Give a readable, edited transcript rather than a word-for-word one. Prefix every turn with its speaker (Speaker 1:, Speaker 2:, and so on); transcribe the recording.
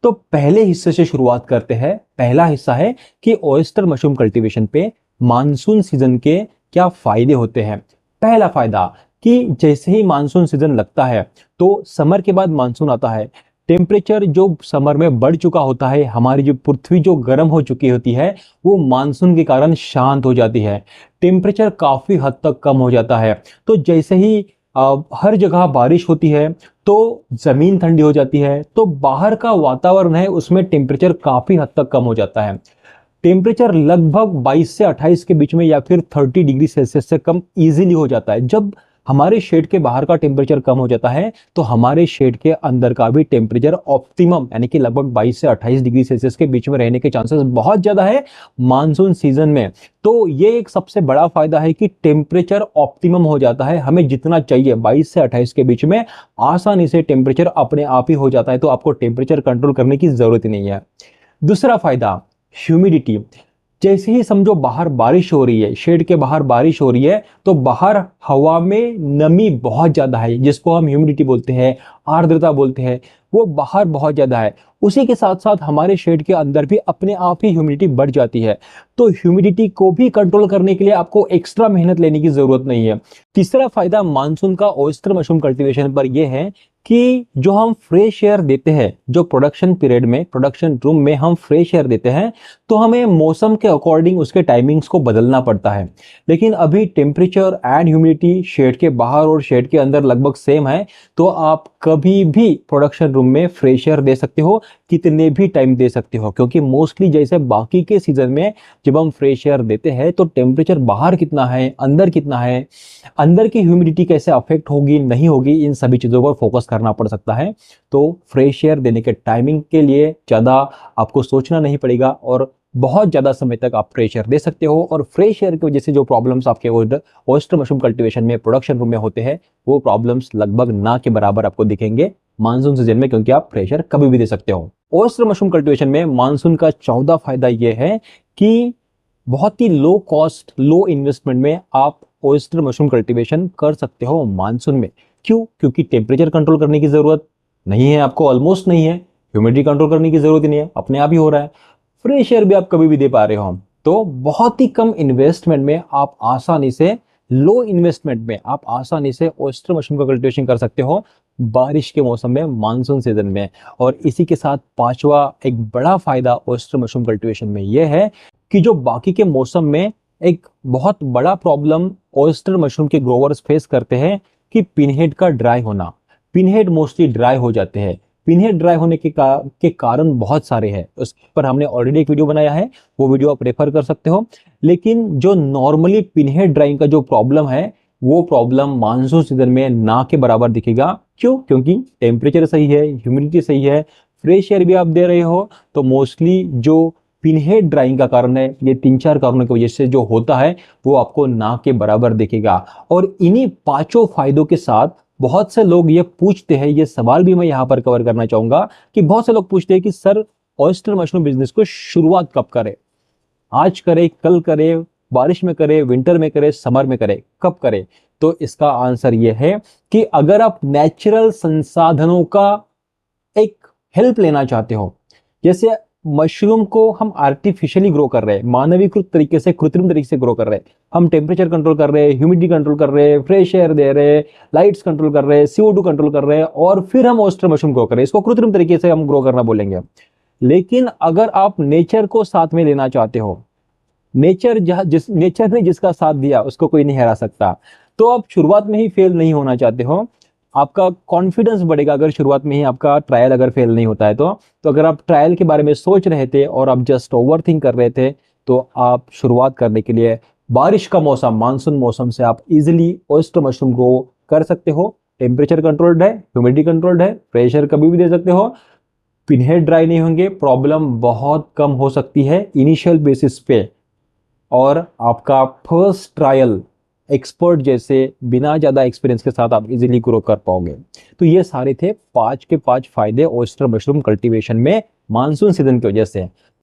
Speaker 1: तो पहले हिस्से से शुरुआत करते हैं। पहला हिस्सा है कि ऑयस्टर मशरूम कल्टीवेशन पे मानसून सीजन के क्या फायदे होते हैं। पहला फायदा कि जैसे ही मानसून सीजन लगता है तो समर के बाद मानसून आता है। टेम्परेचर जो समर में बढ़ चुका होता है, हमारी जो पृथ्वी जो गर्म हो चुकी होती है वो मानसून के कारण शांत हो जाती है। टेम्परेचर काफी हद तक कम हो जाता है। तो जैसे ही हर जगह बारिश होती है तो जमीन ठंडी हो जाती है, तो बाहर का वातावरण है उसमें टेम्परेचर काफी हद तक कम हो जाता है। टेम्परेचर लगभग 22 से 28 के बीच में या फिर 30 डिग्री सेल्सियस से कम इजीली हो जाता है। जब हमारे शेड के बाहर का टेम्परेचर कम हो जाता है तो हमारे शेड के अंदर का भी टेम्परेचर ऑप्टिमम यानी कि लगभग 22 से 28 डिग्री सेल्सियस के बीच में रहने के चांसेस बहुत ज्यादा है मानसून सीजन में। तो ये एक सबसे बड़ा फायदा है कि टेम्परेचर ऑप्टिमम हो जाता है। हमें जितना चाहिए 22 से 28 के बीच में आसानी से टेम्परेचर अपने आप ही हो जाता है, तो आपको टेम्परेचर कंट्रोल करने की जरूरत ही नहीं है। दूसरा फायदा, ह्यूमिडिटी। जैसे ही समझो बाहर बारिश हो रही है, शेड के बाहर बारिश हो रही है, तो बाहर हवा में नमी बहुत ज्यादा है जिसको हम ह्यूमिडिटी बोलते हैं, आर्द्रता बोलते हैं, वो बाहर बहुत ज्यादा है। उसी के साथ साथ हमारे शेड के अंदर भी अपने आप ही ह्यूमिडिटी बढ़ जाती है। तो ह्यूमिडिटी को भी कंट्रोल करने के लिए आपको एक्स्ट्रा मेहनत लेने की जरूरत नहीं है। तीसरा फायदा मानसून का ऑयस्टर मशरूम कल्टीवेशन पर यह है कि जो हम फ्रेश एयर देते हैं, जो प्रोडक्शन पीरियड में प्रोडक्शन रूम में हम फ्रेश एयर देते हैं, तो हमें मौसम के अकॉर्डिंग उसके टाइमिंग्स को बदलना पड़ता है। लेकिन अभी टेम्परेचर एंड ह्यूमिडिटी शेड के बाहर और शेड के अंदर लगभग सेम है, तो आप कभी भी प्रोडक्शन रूम में फ्रेश एयर दे सकते हो, कितने भी टाइम दे सकते हो। क्योंकि मोस्टली जैसे बाकी के सीजन में जब हम फ्रेश एयर देते हैं तो टेम्परेचर बाहर कितना है, अंदर कितना है, अंदर की ह्यूमिडिटी कैसे अफेक्ट होगी नहीं होगी, इन सभी चीजों पर फोकस करना पड़ सकता है। तो फ्रेश एयर देने के टाइमिंग के लिए ज्यादा आपको सोचना नहीं पड़ेगा और बहुत ज्यादा समय तक आप फ्रेश एयर दे सकते हो। और फ्रेश एयर की वजह से जो प्रॉब्लम्स आपके ऑयस्टर मशरूम कल्टीवेशन में प्रोडक्शन रूम में होते हैं, वो प्रॉब्लम्स लगभग ना के बराबर आपको दिखेंगे मानसून सीजन में, क्योंकि आप फ्रेश एयर कभी भी दे सकते हो। ऑयस्टर मशरूम कल्टीवेशन में मानसून का 14 फायदा यह है कि बहुत ही लो कॉस्ट लो इन्वेस्टमेंट में आप ऑयस्टर मशरूम कल्टीवेशन कर सकते हो मानसून में। क्यों? क्योंकि टेम्परेचर कंट्रोल करने की जरूरत नहीं है आपको, ऑलमोस्ट नहीं है। ह्यूमिडिटी कंट्रोल करने की जरूरत ही नहीं है, अपने आप ही हो रहा है। फ्रेश एयर भी आप कभी भी दे पा रहे हो। तो बहुत ही कम इन्वेस्टमेंट में आप आसानी से, लो इन्वेस्टमेंट में आप आसानी से ऑयस्टर मशरूम का कल्टीवेशन कर सकते हो बारिश के मौसम में, मानसून सीजन में। और इसी के साथ पांचवा एक बड़ा फायदा ऑयस्टर मशरूम कल्टीवेशन में यह है कि जो बाकी के मौसम में एक बहुत बड़ा प्रॉब्लम ऑयस्टर मशरूम के ग्रोवर्स फेस करते हैं कि पिनहेड का ड्राई होना। पिनहेड मोस्टली ड्राई हो जाते हैं। पिनहेड ड्राई होने के कारण बहुत सारे हैं, उस पर हमने ऑलरेडी एक वीडियो बनाया है, वो वीडियो आप रेफर कर सकते हो। लेकिन जो नॉर्मली पिनहेड ड्राइंग का जो प्रॉब्लम है, वो प्रॉब्लम मानसून सीजन में ना के बराबर दिखेगा। क्यों? क्योंकि टेम्परेचर सही है, ह्यूमिडिटी सही है, फ्रेश एयर भी आप दे रहे हो। तो मोस्टली जो पिनहेड ड्राइंग का कारण है, ये 3-4 कारणों की वजह से जो होता है वो आपको ना के बराबर दिखेगा। और इन्हीं पांचों फायदों के साथ बहुत से लोग ये पूछते हैं, ये सवाल भी मैं यहाँ पर कवर करना चाहूंगा कि बहुत से लोग पूछते हैं कि सर ऑयस्टर मशरूम बिजनेस को शुरुआत कब करें, आज करे, कल करे, बारिश में करे, विंटर में करे, समर में करे, कब करे? तो इसका आंसर यह है कि अगर आप नेचुरल संसाधनों का एक हेल्प लेना चाहते हो, जैसे मशरूम को हम आर्टिफिशियली ग्रो कर रहे हैं, मानवीकृत तरीके से, कृत्रिम तरीके से ग्रो कर रहे हैं, हम टेम्परेचर कंट्रोल कर रहे हैं, ह्यूमिडिटी कंट्रोल कर रहे हैं, फ्रेश एयर दे रहे हैं, लाइट्स कंट्रोल कर रहे हैं, CO2 कंट्रोल कर रहे हैं, और फिर हम ऑयस्टर मशरूम ग्रो कर रहे हैं। इसको कृत्रिम तरीके से हम ग्रो करना बोलेंगे। लेकिन अगर आप नेचर को साथ में लेना चाहते हो, नेचर ने जिसका साथ दिया उसको कोई नहीं हरा सकता, तो आप शुरुआत में ही फेल नहीं होना चाहते हो, आपका कॉन्फिडेंस बढ़ेगा अगर शुरुआत में ही आपका ट्रायल अगर फेल नहीं होता है तो अगर आप ट्रायल के बारे में सोच रहे थे और आप जस्ट ओवरथिंक कर रहे थे, तो आप शुरुआत करने के लिए बारिश का मौसम, मानसून मौसम से आप इजिली ऑयस्टर मशरूम ग्रो कर सकते हो। टेम्परेचर कंट्रोल्ड है, ह्यूमिडिटी कंट्रोल्ड है, प्रेशर कभी भी दे सकते हो, पिनहेड ड्राई नहीं होंगे, प्रॉब्लम बहुत कम हो सकती है इनिशियल बेसिस पे, और आपका फर्स्ट ट्रायल एक्सपर्ट जैसे बिना ज्यादा एक्सपीरियंस के साथ आप इजीली ग्रो कर पाओगे। तो ये सारे थे 5 के 5 फायदे ऑयस्टर मशरूम कल्टीवेशन में मानसून सीजन की वजह से।